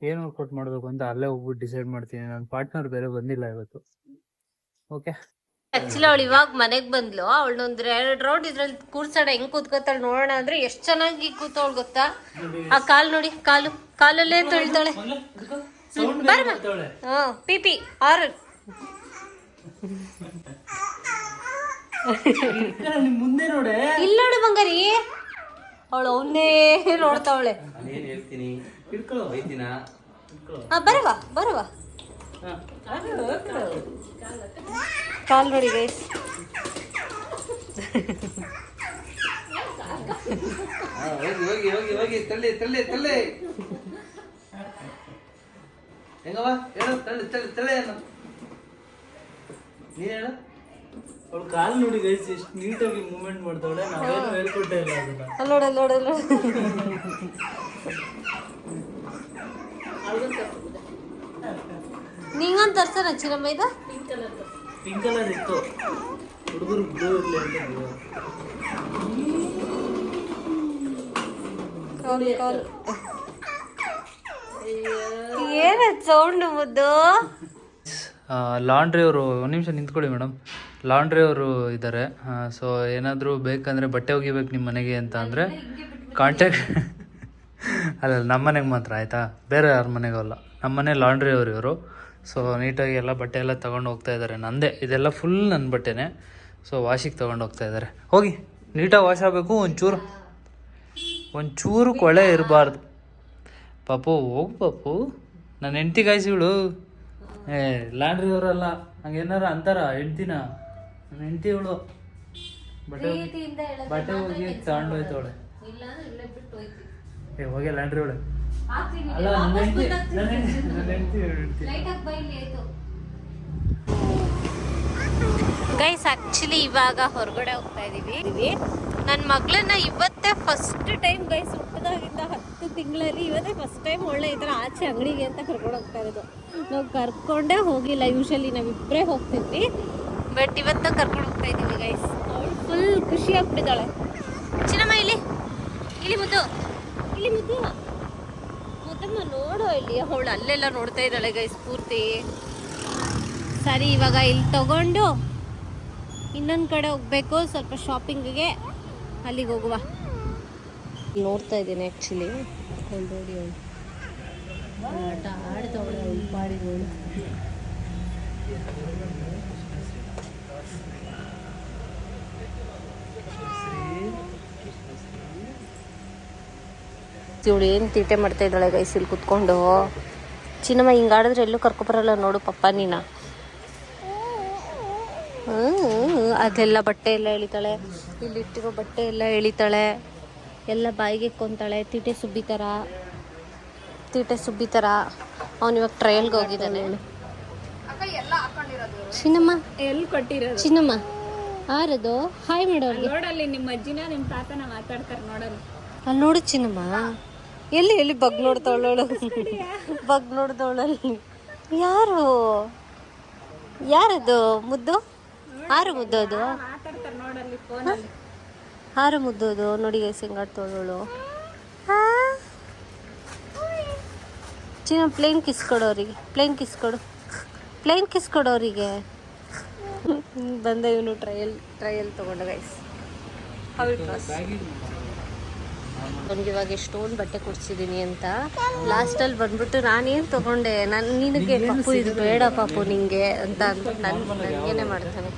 ಏನು ವರ್ಕೌಟ್ ಮಾಡ್ಬೇಕು ಅಂತ ಅಲ್ಲೇ ಹೋಗ್ಬಿಟ್ಟು ಡಿಸೈಡ್ ಮಾಡ್ತೀನಿ. ನನ್ನ ಪಾರ್ಟ್ನರ್ ಬೇರೆ ಬಂದಿಲ್ಲ ಇವತ್ತು. ಓಕೆ, ಆಕ್ಚುಲಿ ಅವಳು ಇವಾಗ ಮನೆಗ್ ಬಂದ್ಲು. ಅವಳನ್ನೊಂದ್ 2 ರೌಂಡ್ ಇದ್ರಲ್ಲಿ ಕೂರ್ಸಾಡ ಹೆಂಗ್ ಕೂತ್ಕೋತಾಳೆ ನೋಡೋಣ ಅಂದ್ರೆ ಎಷ್ಟ್ ಚೆನ್ನಾಗಿ ಕೂತವಳು ಗೊತ್ತಾ. ಆ ಕಾಲ್ ನೋಡಿ, ಕಾಲಲ್ಲೇ ತೊಳಿತಾಳೆ. ಪಿಪಿ ಆರ್ ಮುಂದೆ ನೋಡೆ ಇಲ್ಲ ನೋಡಿ ಬಂಗಾರಿ, ಅವಳು ಅವನ್ನೇ ನೋಡ್ತಾವಳೆ. ಬರವಾ ಬರವಾ ಕಾಲ್ ನೋಡಿ ಗೈಸ್. ಹೋಗಿ ಹೋಗಿ ಹೋಗಿ ತಳ್ಳಿ ತಳ್ಳಿ ತಳ್ಳಿ ಹೆಂಗವ ಹೇಳು ತಳ್ಳಿ ತಳ್ಳಿ ತಳ್ಳಿ ಏನು ನೀನು ಹೇಳು. ಅವ್ಳು ಕಾಲ್ ನೋಡಿ ಗೈಸ್ ಎಷ್ಟು ನೀಟಾಗಿ ಮೂವ್ಮೆಂಟ್ ಮಾಡ್ತಾವಳೆ. ನಾವೇನು ಹೇಳ್ಕೊಟ್ಟೇ ಇಲ್ಲ ಅದನ್ನ. ಅಲ್ಲೋಡ ನಿಂಗೊಂದು ತರ್ಸೋಣ ಚಿನ್ನಮ್ಮ ಇದು. ಪಿಂಕ್ ಕಲರ್ ಇತ್ತು, ಹುಡುಗರು ಬ್ಲೂ ಇರಲಿ ಅಂತ. ಏನ ಸೌಂಡ್ ಮುದ್ದು. ಲಾಂಡ್ರಿ ಅವರು ಒಂದು ನಿಮಿಷ ನಿಂತ್ಕೊಳ್ಳಿ ಮೇಡಮ್. ಲಾಂಡ್ರಿ ಅವರು ಇದ್ದಾರೆ. ಸೊ ಏನಾದರೂ ಬೇಕಂದರೆ ಬಟ್ಟೆ ಒಗಿಬೇಕು ನಿಮ್ಮ ಮನೆಗೆ ಅಂತ ಅಂದರೆ ಕಾಂಟ್ಯಾಕ್ಟ್ ಅಲ್ಲ, ನಮ್ಮ ಮನೆಗೆ ಮಾತ್ರ ಆಯಿತಾ, ಬೇರೆ ಯಾರ ಮನೆಗೂ ಅಲ್ಲ. ನಮ್ಮ ಮನೆ ಲಾಂಡ್ರಿ ಅವರು ಇವರು. ಸೊ ನೀಟಾಗಿ ಎಲ್ಲ ಬಟ್ಟೆ ಎಲ್ಲ ತೊಗೊಂಡು ಹೋಗ್ತಾ ಇದ್ದಾರೆ. ನಂದೇ ಇದೆಲ್ಲ ಫುಲ್ ನನ್ನ ಬಟ್ಟೆನೇ. ಸೊ ವಾಶಿಗೆ ತೊಗೊಂಡು ಹೋಗ್ತಾ ಇದ್ದಾರೆ. ಹೋಗಿ ನೀಟಾಗಿ ವಾಶ್ ಆಗಬೇಕು. ಒಂಚೂರು ಕೊಳೆ ಇರಬಾರ್ದು. ಪಾಪು ಹೋಗು ಪಾಪು, ನನ್ನ ಹೆಂಡ್ತಿ ಕಾಯಿಸಿಗಳು. ಲಾಂಡ್ರಿ ಅವರಲ್ಲ, ಹಂಗೇನಾರ ಅಂತಾರ ಹೆಂಡ್ತಿನ. ನನ್ನ ಹೆಂಡ್ತಿ ಇವಳು ಬಟ್ಟೆ ಹೋಗಿ ತಗೊಂಡು ಹೋಯ್ತವಳೆ. ಹೋಗಿ ಲಾಂಡ್ರಿ ಅವಳೆ ಅಲ್ಲ, ನನ್ನ ಹೆಂಡ್ತಿ ಗೈಸ್ ಆಕ್ಚುಲಿ ಇವಾಗ ಹೊರಗಡೆ ಹೋಗ್ತಾ ಇದೀವಿ. ನನ್ನ ಮಗಳನ್ನ ಇವತ್ತೇ ಫಸ್ಟ್ ಟೈಮ್ ಗೈಸ್ ಹುಟ್ಟಿದಾಗಿಂದ 10 ತಿಂಗಳಲ್ಲಿ ಇವತ್ತೇ ಫಸ್ಟ್ ಟೈಮ್ ಒಳ್ಳೆ ಈ ಥರ ಆಚೆ ಅಂಗಡಿಗೆ ಅಂತ ಕರ್ಕೊಂಡು ಹೋಗ್ತಾ ಇರೋದು. ನಾವು ಕರ್ಕೊಂಡೇ ಹೋಗಿಲ್ಲ, ಯೂಶಲಿ ನಾವಿಬ್ಬರೇ ಹೋಗ್ತಿದ್ವಿ, ಬಟ್ ಇವತ್ತು ಕರ್ಕೊಂಡು ಹೋಗ್ತಾ ಇದ್ದೀವಿ ಗೈಸ್. ಅವಳು ಫುಲ್ ಖುಷಿ ಆಗ್ಬಿಟ್ಟಿದ್ದಾಳೆ. ಚಿನ್ನಮ್ಮ ಇಲ್ಲಿ ಮುದ್ದು, ಇಲ್ಲಿ ಮುದ್ದಮ್ಮ ನೋಡು, ಇಲ್ಲಿ ಅವಳು ಅಲ್ಲೆಲ್ಲ ನೋಡ್ತಾ ಇದ್ದಾಳೆ ಗೈಸ್ ಪೂರ್ತಿ. ಸರಿ, ಇವಾಗ ಇಲ್ಲಿ ತಗೊಂಡು ಇನ್ನೊಂದು ಕಡೆ ಹೋಗ್ಬೇಕು, ಸ್ವಲ್ಪ ಶಾಪಿಂಗಿಗೆ. ಅಲ್ಲಿಗೆ ಹೋಗುವ. ನೋಡ್ತಾ ಇದ್ದೀನಿ ಆ್ಯಕ್ಚುಲಿ. ನೋಡಿ ಅವಳು ಆಟ ಆಡ್ತವಳೆ ಪಾಡಿಗಳು. ಇವಳು ಏನು ತೀಟೆ ಮಾಡ್ತಾ ಇದ್ದಾಳೆ ಗೈಸ್ ಇಲ್ಲಿ ಕುತ್ಕೊಂಡು. ಚಿನ್ನಮ್ಮ ಹಿಂಗಾಡಿದ್ರೆ ಎಲ್ಲೂ ಕರ್ಕೊಬರಲ್ಲ ನೋಡು ಪಪ್ಪ ನೀನ. ಅದೆಲ್ಲ ಬಟ್ಟೆ ಎಲ್ಲ ಎಳಿತಾಳೆ, ಇಲ್ಲಿಟ್ಟಿರೋ ಬಟ್ಟೆ ಎಲ್ಲ ಎಳಿತಾಳೆ, ಎಲ್ಲ ಬಾಯಿಗೆ ಇಕ್ಕೊಂತಾಳೆ. ತೀಟೆ ಸುಬ್ಬಿ ಥರ. ಅವನು ಇವಾಗ ಟ್ರಯಲ್ಗೆ ಹೋಗಿದ್ದಾನೆ. ಚಿನ್ನಮ್ಮ ಎಲ್ಲಿ ಕೊಟ್ಟಿರೋದು? ಚಿನ್ನಮ್ಮ ಆರದು ಹಾಯ್ ಮಾಡೋರ್ಗೆ. ನೋಡಲ್ಲಿ ನಿಮ್ಮ ಅಜ್ಜಿನ ನಿಮ್ಮ ತಾತನ ಮಾತಾಡ್ತಾರೆ ನೋಡಲ್ಲಿ. ಅಲ್ಲಿ ನೋಡು ಚಿನ್ನಮ್ಮ, ಎಲ್ಲಿ ಬಗ್ ನೋಡ್ತಾವಳೋಳು, ಬಗ್ ನೋಡ್ದವಳಲ್ಲಿ. ಯಾರದು ಮುದ್ದು? ಆರು ಮುದ್ದು ಅದು, ಮಾತಾಡ್ತಾರೆ ನೋಡಲ್ಲಿ ಫೋನಲ್ಲಿ. ಆರು ಮುದ್ದು ಅದು ನೋಡಿ ಸಿಂಗಾಡ್ತವಳೋಳು. ಚಿನ್ನ ಪ್ಲೇನ್ ಕಿಸ್ ಕೊಡೋರಿಗೆ, ಪ್ಲೇನ್ ಕಿಸ್ ಕೊಡೋರಿಗೆ. ಬಂದ ಇವನು ಟ್ರಯಲ್ ತಗೊಂಡ ಗೈಸ್. ಅವ್ನಿಗೆ ಇವಾಗ ಎಷ್ಟೊಂದು ಬಟ್ಟೆ ಕೊಡ್ಸಿದ್ದೀನಿ ಅಂತ. ಲಾಸ್ಟಲ್ಲಿ ಬಂದ್ಬಿಟ್ಟು ನಾನೇನು ತೊಗೊಂಡೆ, ನಿನಗೆ ಪಾಪು ಇದು ಬೇಡ ಪಾಪು ನಿಂಗೆ ಅಂತ ಅಂದ್ಬಿಟ್ಟು ನನಗೇನೆ ಮಾಡ್ತಾನೆ.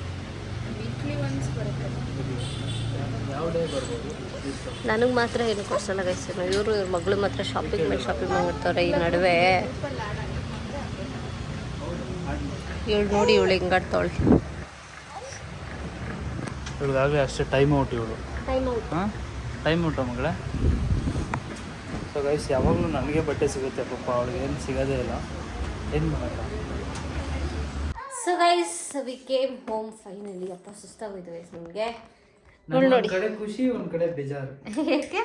ನನಗೆ ಮಾತ್ರ ಏನು ಕೊಡ್ಸಲ್ಲ ಗೈಸ್. ಇವ್ರ ಮಗಳು ಮಾತ್ರ ಶಾಪಿಂಗ್ ಮಾಡ್ತಾರೆ ಈ ನಡುವೆ. ಇವಳು ನೋಡಿ, ಇವಳು ಹೆಂಗಾಡ್ತಾವಳೆ. ಇವಳಿಗಾಗಲೇ ಅಷ್ಟೇ ಟೈಮ್ ಔಟ್. ಇವಳು ಟೈಮ್ ಔಟ ಮಗಳೇ. ಸೊ ಗೈಸ್, ಯಾವಾಗಲೂ ನನಗೆ ಬಟ್ಟೆ ಸಿಗುತ್ತೆ ಪಾಪ, ಅವಳಿಗೆ ಏನು ಸಿಗೋದೇ ಇಲ್ಲ. ಏನು ಮಾಡೋಣ. So guys, we came home finally. ಅಪ್ಪ ಸುಸ್ತಾಗೋಯ್ತು ಗೈಸ್ ನಮಗೆ. ಒಂದು ಕಡೆ ಖುಷಿ, ಒಂದು ಕಡೆ ಬೇಜಾರು. ಯಾಕೆ?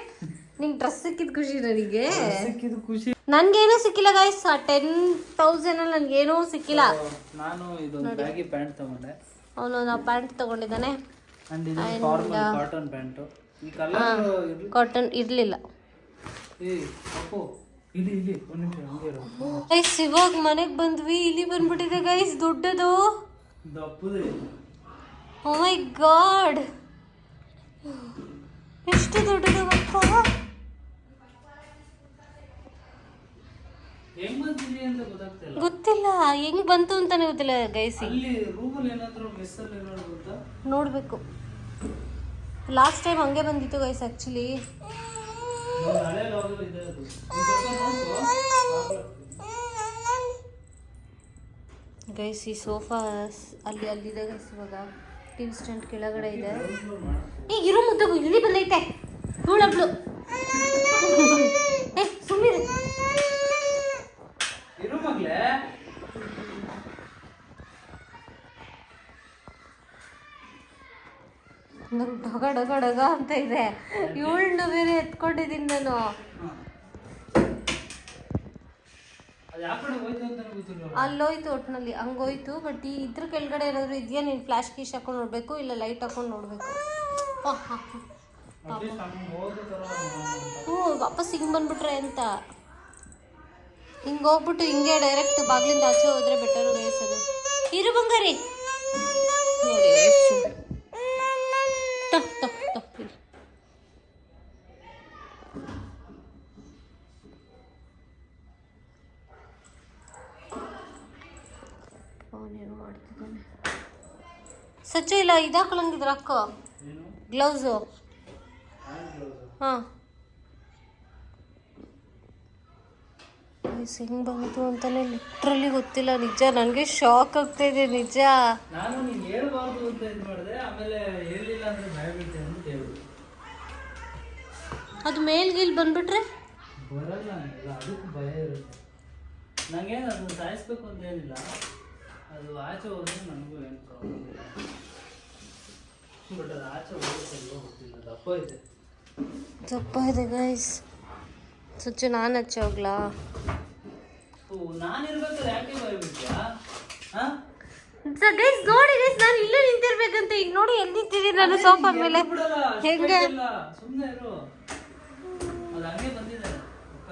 ನಿಂಗೆ ಡ್ರೆಸ್ ಸಿಕ್ಕಿದ ಖುಷಿ, ನನಗೆ ಸಿಕ್ಕಿದ್ದು ಖುಷಿ. ನನ್ಗೇನೂ ಸಿಕ್ಕಿಲ್ಲ ಗೈಸ್. 10,000 ನನಗೇನೂ ಸಿಕ್ಕಿಲ್ಲ. ನಾನು ಇದೊಂದು ಬ್ಯಾಗಿ ಪ್ಯಾಂಟ್ ತಗೊಂಡೆ. ಅವನು ನಾವು ಪ್ಯಾಂಟ್ ತಗೊಂಡಿದ್ದಾನೆ. ಅಂಡ್ ಇದು ಫಾರ್ಮಲ್ ಕಾಟನ್ ಪ್ಯಾಂಟು. ಈ ಕಲರ್ ಕಾಟನ್ ಇರಲಿಲ್ಲ. ಇಲ್ಲಿ ಒಂದು ನಿಮಿಷ ಹಂಗೆ ಇರು. ಗೈಸ್ ಇವಾಗ ಮನೆಗೆ ಬಂದ್ವಿ. ಇಲ್ಲಿ ಬಂದ್ಬಿಟ್ಟಿದೆ ಗೈಸ್ ದೊಡ್ಡದು. ಓ ಮೈ ಗಾಡ್, ಎಷ್ಟು ದೊಡ್ಡದು ಅಪ್ಪ. ಗೊತ್ತಿಲ್ಲ ಹೆಂಗ್ ಬಂತು ಅಂತಾನೆ ಗೊತ್ತಿಲ್ಲ ಗೈಸ್. ನೋಡ್ಬೇಕು. ಲಾಸ್ಟ್ ಟೈಮ್ ಹಂಗೆ ಬಂದಿತ್ತು ಗೈಸ್ ಆಕ್ಚುಲಿ. ಗೈಸ್ ಈ ಸೋಫಾ ಅಲ್ಲಿದೆ ಗೈಸ್. ಇವಾಗ ಟಿವಿ ಸ್ಟ್ಯಾಂಡ್ ಕೆಳಗಡೆ ಇದೆ. ಈಗ ಇರೋ ಮುದ್ದು ಇಲ್ಲಿ ಬಂದೈತೆ ಇವಳಬ್ಳು. ಸುಮ್ಮನೆ ಇರು ಮಗ್ಲೇ. ನಂಗೆ ಡಗ ಡಗ ಡಗ ಅಂತ ಇದೆ. ಇವಳನ್ನ ಬೇರೆ ಎತ್ಕೊಂಡಿದ್ದೀನಿ ನಾನು. ಅಲ್ಲೋಯ್ತು ಒಟ್ಟಿನಲ್ಲಿ ಹಂಗೋಯ್ತು. ಬಟ್ ಈ ಇದ್ರ ಕೆಳಗಡೆ ಏನಾದ್ರು ಇದೆಯಾ? ನೀನು ಫ್ಲಾಶ್ ಕೀಶ್ ಹಾಕೊಂಡು ನೋಡ್ಬೇಕು, ಇಲ್ಲ ಲೈಟ್ ಹಾಕೊಂಡು ನೋಡ್ಬೇಕು. ಹ್ಞೂ ವಾಪಸ್ ಹಿಂಗೆ ಬಂದ್ಬಿಟ್ರೆ ಅಂತ. ಹಿಂಗೆ ಹೋಗ್ಬಿಟ್ಟು ಹಿಂಗೆ ಡೈರೆಕ್ಟ್ ಬಾಗಿಲಿಂದ ಆಚೆ ಹೋದ್ರೆ ಬೆಟರು ಬೇಯಿಸೋದು. ಇರು ಬಂಗಾರಿ ನೋಡಿ ಅವನೇನು ಮಾಡ್ತಿದ್ದಾನೆ. ಸಚ್ಚ ಇಲ್ಲ ಇದಾಕೊಳ್ಳಂಗಿದ್ರ ಅಕ್ಕೋ ಗ್ಲೌಸು. ಹಾಂ ಹೆಂಗ್ ಬಂತು ಅಂತಾನೆ ಲಿಟ್ರಲಿ ಗೊತ್ತಿಲ್ಲ. ನಿಜ ನನಗೆ ಶಾಕ್ ಆಗ್ತಾ ಇದೆ ನಿಜ. ನಾನು ನೀನು ಹೇಳ್ಬಾರ್ದು ಅಂತ ಇದು ಮಾಡಿದೆ, ಆಮೇಲೆ ಹೇಳಿಲ್ಲ ಅಂದ್ರೆ ಭಯ ಬೀಳ್ತೇನೆ ಅಂತ ಹೇಳ್ಬಿಡು. ಅದು ಮೇಲ್ಗಿಲ್ ಬಂದ್ಬಿಟ್ರೆ ಬರಲ್ಲ ಅಂತೆಲ್ಲ, ಅದಕ್ಕೂ ಭಯ ಇರುತ್ತೆ. ನಂಗೇನು ಅದನ್ನ ಸಾಯಿಸ್ಬೇಕು ಅಂತ ಏನಿಲ್ಲ, ಅದು ಆಚೆ ಹೋದ್ರೆ ನನಗೂ ಏನು ಪ್ರಾಬ್ಲಮ್ ಇಲ್ಲ. ಬಟ್ ಅದು ಆಚೆ ಹೋಗುತ್ತೆ ಗೊತ್ತಿಲ್ಲ, ದಪ್ಪ ಇದೆ. ದಪ್ಪ ಇದೆ ಗೈಸ್. ಸ್ವಚ್ಛ ನಾನು ಹಚ್ಚಿ ಹೋಗ್ಲಾ? ನಾನಿರ್ಬೇಕಾದ್ರೆ ಯಾಕೆ ಭಯ ಬೀಳ್ತೀಯಾ? ಗೈಸ್ ನೋಡಿ ಗೈಸ್, ನಾನು ಇಲ್ಲೇ ನಿಂತಿರ್ಬೇಕಂತ. ಈಗ ನೋಡಿ ಎಲ್ಲಿ ನಿಂತಿದ್ದೀನಿ ನಾನು ಸೋಫಾ ಮೇಲೆ. ಹೆಂಗೆ ಸುಮ್ಮನೆ ಇರು, ಅದು ಹಂಗೆ ಬಂದಿದೆ ಅಕ್ಕ.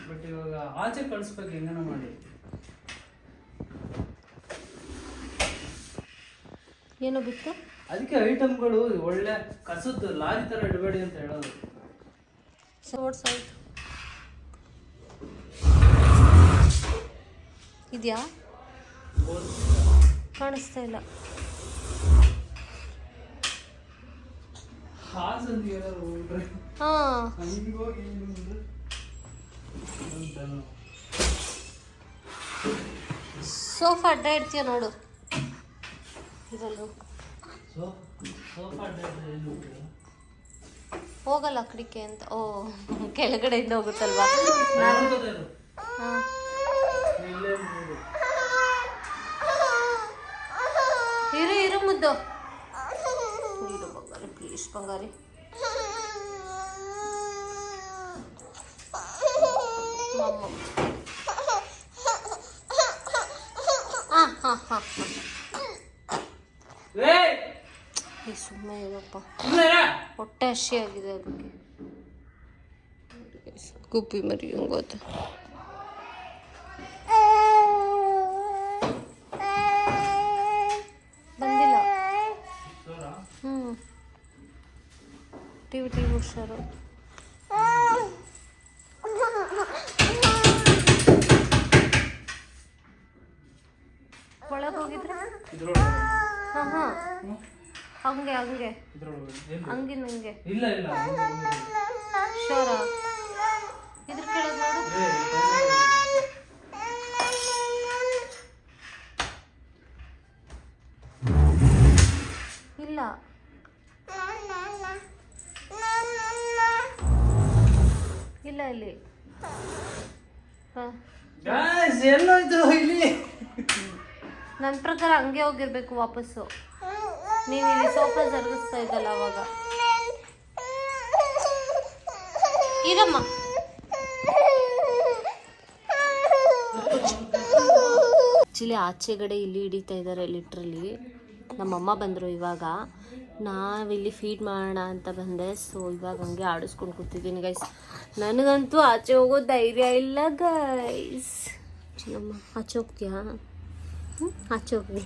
ಬಟ್ ಇವಾಗ ಆಚೆ ಕಳಿಸ್ಬೇಕು ಹೆಂಗನ ಮಾಡಿ. ಏನೋ ಬಿತ್ತು. ಅದಕ್ಕೆ ಐಟಮ್ಗಳು ಒಳ್ಳೆ ಕಸದ್ದು ಲಾರಿ ತರ ಇಡಬೇಡಿ ಅಂತ ಹೇಳೋದು. ಇದೆಯಾ? ಕಾಣಿಸ್ತಾ ಇಲ್ಲ. ಸೋಫಾ ಅಡ್ಡ ಇಡ್ತೀಯ ನೋಡು. ಹೋಗಲ್ಲ ಕಡಿಕೆ ಅಂತ. ಓ ಕೆಳಗಡೆಯಿಂದ ಹೋಗುತ್ತಲ್ವಾ? ಹಾಂ ಇರು ಮುದ್ದು. ಇರು ಬಂಗಾರಿ ಪ್ಲೀಸ್ ಬಂಗಾರಿ. ಹಾಂ ಹಾಂ ಹಾಂ ಹಾಂ ಸುಮ್ಮನೆ ಇರಪ್ಪ, ಹೊಟ್ಟೆ ಹಸಿ ಆಗಿದೆ ಅದಕ್ಕೆ. ಗುಬ್ಬಿ ಮರಿ ಹಂಗೋತ. ಬಂದಿಲ್ಲ. ಟಿವಿ ಹುಷಾರು. ಒಳಗೆ ಹೋಗಿದ್ರೆ ಹಾಂ ಹಾಂ ಹಂಗೆ ಹಂಗೆ ಹಂಗಿನ ಹಂಗೆ ಇಲ್ಲ ಇಲ್ಲ ಶೋರ ಇದ್ರ ಕೆಳಗೆ ನೋಡು. ಇಲ್ಲ ಇಲ್ಲ ಇಲ್ಲಿ. ಎಲ್ಲೋಯ್ತು ಇಲ್ಲಿ? ನನ್ನ ಪ್ರಕಾರ ಹಂಗೆ ಹೋಗಿರ್ಬೇಕು ವಾಪಸ್ಸು. ನೀನು ಇಲ್ಲಿ ಸೋಫಾ ಜರುಗಿಸ್ತಾ ಇದ್ದಲ್ಲ ಅವಾಗ. ಇರಮ್ಮ ಆ್ಯಕ್ಚುಲಿ ಆಚೆಗಡೆ ಇಲ್ಲಿ ಹಿಡಿತಾ ಇದ್ದಾರೆ ಲಿಟ್ರಲಿ. ನಮ್ಮಮ್ಮ ಬಂದರು ಇವಾಗ, ನಾವಿಲ್ಲಿ ಫೀಡ್ ಮಾಡೋಣ ಅಂತ ಬಂದೆ. ಸೊ ಇವಾಗ ಹಂಗೆ ಆಡಿಸ್ಕೊಂಡು ಕೂತಿದ್ದೀನಿ ಗೈಸ್. ನನಗಂತೂ ಆಚೆ ಹೋಗೋ ಧೈರ್ಯ ಇಲ್ಲ ಗೈಸ್. ಚಿನ್ನಮ್ಮ ಆಚೆ ಹೋಗ್ತೀಯಾ? ಆಚೆ ಹೋಗಿ.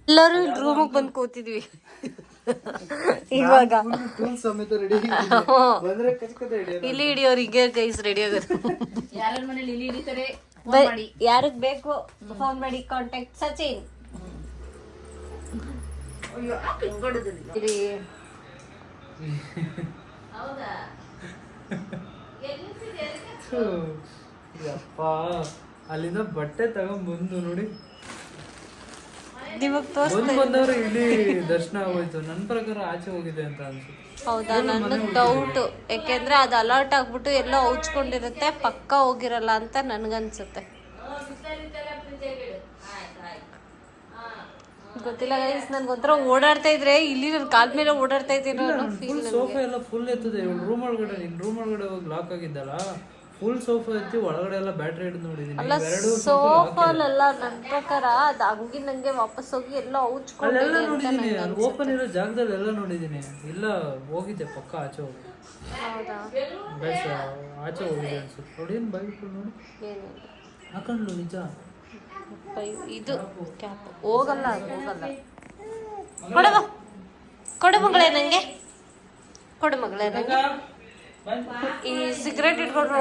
ಎಲ್ಲರೂ ರೂಮಿಗೆ ಬಂದು ಕೂತಿದ್ವಿ ಇವಾಗ. ಇಲ್ಲಿ ಹಿಡಿಯೋರಿಗೆ ಗೈಸ್ ರೆಡಿ ಆಗೋದು. ಯಾರ ಮನೇಲಿ ಇಲ್ಲಿ ಹಿಡಿತಾರೆ ಯಾರಿಗೆ ಬೇಕು ಫೋನ್ ಮಾಡಿ. ಕಾಂಟ್ಯಾಕ್ಟ್ ಸಚಿನ್. ಯಪ್ಪ ಅಲ್ಲಿಂದ ಬಟ್ಟೆ ತಗೊಂಡ್ಬಂದು ನೋಡಿ ನಿಮಗ್ ತೋರಿಸ್ತಾ ಬಂದವ್ರು ಇಲ್ಲಿ ದರ್ಶನ ಆಗೋಯ್ತು. ನನ್ನ ಪ್ರಕಾರ ಆಚೆ ಹೋಗಿದೆ ಅಂತ ಅನ್ಸುತ್ತೆ. ಹೌದಾ? ನನಗ್ ಡೌಟ್, ಯಾಕೆಂದ್ರೆ ಅದು ಅಲರ್ಟ್ ಆಗ್ಬಿಟ್ಟು ಎಲ್ಲೋ ಔಚ್ಕೊಂಡಿರುತ್ತೆ, ಪಕ್ಕ ಹೋಗಿರಲ್ಲ ಅಂತ ನನ್ಗನ್ಸುತ್ತೆ. ಗೊತ್ತಿಲ್ಲ ಗೈಸ್, ನನ್ಗೊಂಥರ ಓಡಾಡ್ತಾ ಇದ್ರೆ ಇಲ್ಲಿ ನನ್ ಕಾಲ್ ಮೇಲೆ ಓಡಾಡ್ತಾ ಇದ್ದೀನೋ ಅನ್ನೋ ಫೀಲ್. ಸೋಫಾ ಎಲ್ಲ ಫುಲ್ ಎತ್ತದೆ. ರೂಮ್ ಒಳಗಡೆ ಹೋಗಿ ಲಾಕ್ ಆಗಿದ್ದಲ್ಲ, ಫುಲ್ ಸೋಫಾ ಎತ್ತಿ ಒಳಗಡೆ ಎಲ್ಲ ಬ್ಯಾಟ್ರಿ ಹಿಡಿದು ನೋಡಿದೀನಿ. ಅಲ್ಲ, ಸೋಫಾಲೆಲ್ಲ ನನ್ ಪ್ರಕಾರ ಅದು ಹಂಗಿನಂಗೆ ವಾಪಸ್ ಹೋಗಿ ಎಲ್ಲೋ ಔಚ್ಕೊಂಡಿದೆ ಅಲ್ಲೆಲ್ಲ ಅಂತ ನೋಡಿದೀನಿ. ನನ್ಗೆ ಅಲ್ಲಿ ಓಪನ್ ಇರೋ ಜಾಗದಲ್ಲಿ ಎಲ್ಲ ನೋಡಿದೀನಿ. ಇಲ್ಲ ಹೋಗಿದ್ದೆ ಪಕ್ಕ ಆಚೆ ಹೋಗಿ. ಹೌದಾ? ಬಸ್ ಆಚೆ ಹೋಗಿದೆ ಅನ್ಸುತ್ತೆ. ನೋಡಿ ಏನು ಬೈಕ್ ನೋಡಿ ಏನಿಲ್ಲ, ಹಾಕೊಂಡ್ಲು ನಿಜ. ಇದು ಕ್ಯಾಪ್ ಹೋಗಲ್ಲ, ಹೋಗಲ್ಲ. ಕೊಡವ, ಕೊಡು ಮಗಳೇ, ನಂಗೆ ಕೊಡು ಮಗಳೇ, ನಂಗೆ. ಈ ಸಿಗರೇಟ್ ಇಟ್ಕೊಂಡು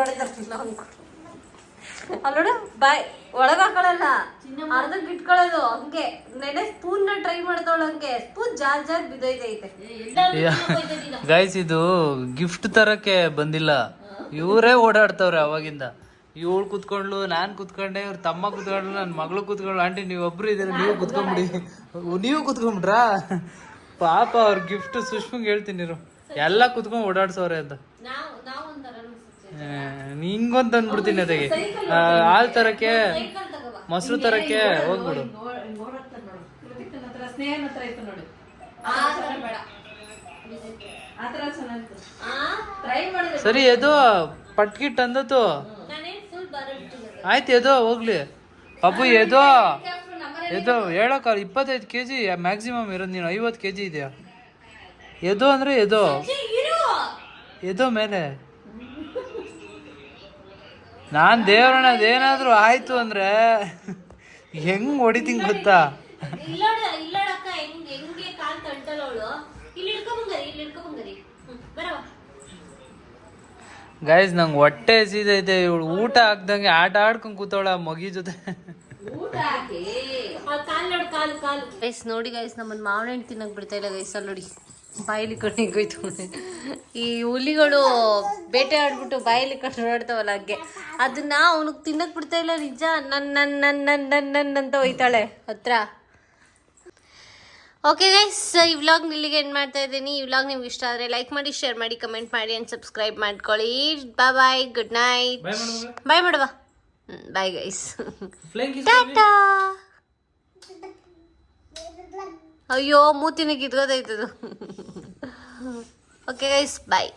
ಅಲ್ಲೋಡು, ಬಾಯ್ ಒಳಗ ಹಾಕೊಳ್ಳಲ್ಲ, ಅರ್ಧಕ್ಕೆ ಇಟ್ಕೊಳ್ಳೋದು ಹಂಗೆ. ನೆನೆ ಸ್ಪೂನ್ ನ ಟ್ರೈ ಮಾಡ್ದವಳು, ಹಂಗೆ ಸ್ಪೂನ್ ಜಾರ್ ಜಾರ್ ಬಿದ್ದೈತೆ. ಗೈಸ್, ಇದು ಗಿಫ್ಟ್ ತರಕ್ಕೆ ಬಂದಿಲ್ಲ, ಇವರೇ ಓಡಾಡ್ತವ್ರೆ ಅವಾಗಿಂದ. ಇವಳು ಕುತ್ಕೊಂಡ್ಲು, ನಾನ್ ಕುತ್ಕೊಂಡೆ, ಇವ್ರ ತಮ್ಮ ಕುತ್ಕೊಂಡ್ಲು, ನನ್ನ ಮಗಳು ಕುತ್ಕೊಂಡ್ಲು. ಆಂಟಿ ನೀವೊಬ್ರು ಇದ್ದೀರ, ನೀವು ಕುತ್ಕೊಂಡ್ಬಿಡಿ. ನೀವು ಕುತ್ಕೊಂಡ್ಬಿಟ್ರಾ? ಪಾಪ ಅವ್ರ ಗಿಫ್ಟ್ ಸುಷ್ಮಂಗ್ ಹೇಳ್ತೀನಿ ಇರು, ಎಲ್ಲ ಕುತ್ಕೊಂಡ್ ಓಡಾಡ್ಸವ್ರೆ ಅಂತ. ಹಿಂಗೊಂತ ಅಂದ್ಬಿಡ್ತೀನಿ ಅದಕ್ಕೆ. ಹಾಲ್ ತರಕ್ಕೆ, ಮೊಸರು ತರಕ್ಕೆ ಹೋಗ್ಬಿಡು. ಸರಿ ಎದೋ ಪಟ್ಕಿಟ್ ಅಂದತ್ತು. ಆಯ್ತು ಎದೋ ಹೋಗ್ಲಿ. ಪಾಪು ಎದೋ ಹೇಳಕ್ಕ 25 kg ಮ್ಯಾಕ್ಸಿಮಮ್ ಇರೋದು. ನೀನು 50 kg ಇದೆಯಾ? ಎದೋ ಅಂದ್ರೆ ಎದೋ ಮೇಲೆ. ನಾನ್ ದೇವ್ರಣ್ಣ ಅದೇನಾದ್ರು ಆಯ್ತು ಅಂದ್ರೆ ಹೆಂಗ್ ಹೊಡಿತೀನಿ ಗೊತ್ತಾ? ಗೈಸ್, ನಂಗೆ ಹೊಟ್ಟೆ ಹಸಿದೈತೆ. ಇವಳು ಊಟ ಹಾಕ್ದಂಗೆ ಆಟ ಆಡ್ಕೊಂಡ್ ಕೂತವಳ ಮಗಿ ಜೊತೆ. ಗೈಸ್ ನೋಡಿ ಗೈಸ್, ನಮ್ಮನ್ನ ಮಾವಿನ ಹಣ್ಣು ತಿನ್ನಕ್ ಬಿಡ್ತಾ ಇಲ್ಲ ಗೈಸ್. ಅಲ್ಲಿ ನೋಡಿ, ಬಾಯಲ್ಲಿ ಕಣ್ಣಿಗೋಯ್ತು. ಈ ಹುಲಿಗಳು ಬೇಟೆ ಆಡ್ಬಿಟ್ಟು ಬಾಯಲ್ಲಿ ಕಣ್ಣು ನೋಡ್ತಾವಲ್ಲ, ಹಂಗೆ ಅದನ್ನ ಅವನಿಗೆ ತಿನ್ನಕ್ ಬಿಡ್ತಾ ಇಲ್ಲ. ನಿಜ, ನನ್ ಅಂತ ಹೋಯ್ತಾಳೆ ಹತ್ರ. ಓಕೆ ಗೈಸ್, ಈ ವ್ಲಾಗ್ ಇಲ್ಲಿಗೆ ಎಂಡ್ ಮಾಡ್ತಾ ಇದ್ದೀನಿ. ಈ ವ್ಲಾಗ್ ನಿಮ್ಗೆ ಇಷ್ಟ ಆದರೆ ಲೈಕ್ ಮಾಡಿ, ಶೇರ್ ಮಾಡಿ, ಕಮೆಂಟ್ ಮಾಡಿ ಆ್ಯಂಡ್ ಸಬ್ಸ್ಕ್ರೈಬ್ ಮಾಡ್ಕೊಳ್ಳಿ. ಬಾಯ್, ಗುಡ್ ನೈಟ್. ಬಾಯ್ ಮಾಡುವ. Bye guys, tata. ಅಯ್ಯೋ, ಮೂತಿನ ಕಿತ್ಕೋತೈತದು. ಓಕೆ ಗೈಸ್, ಬಾಯ್.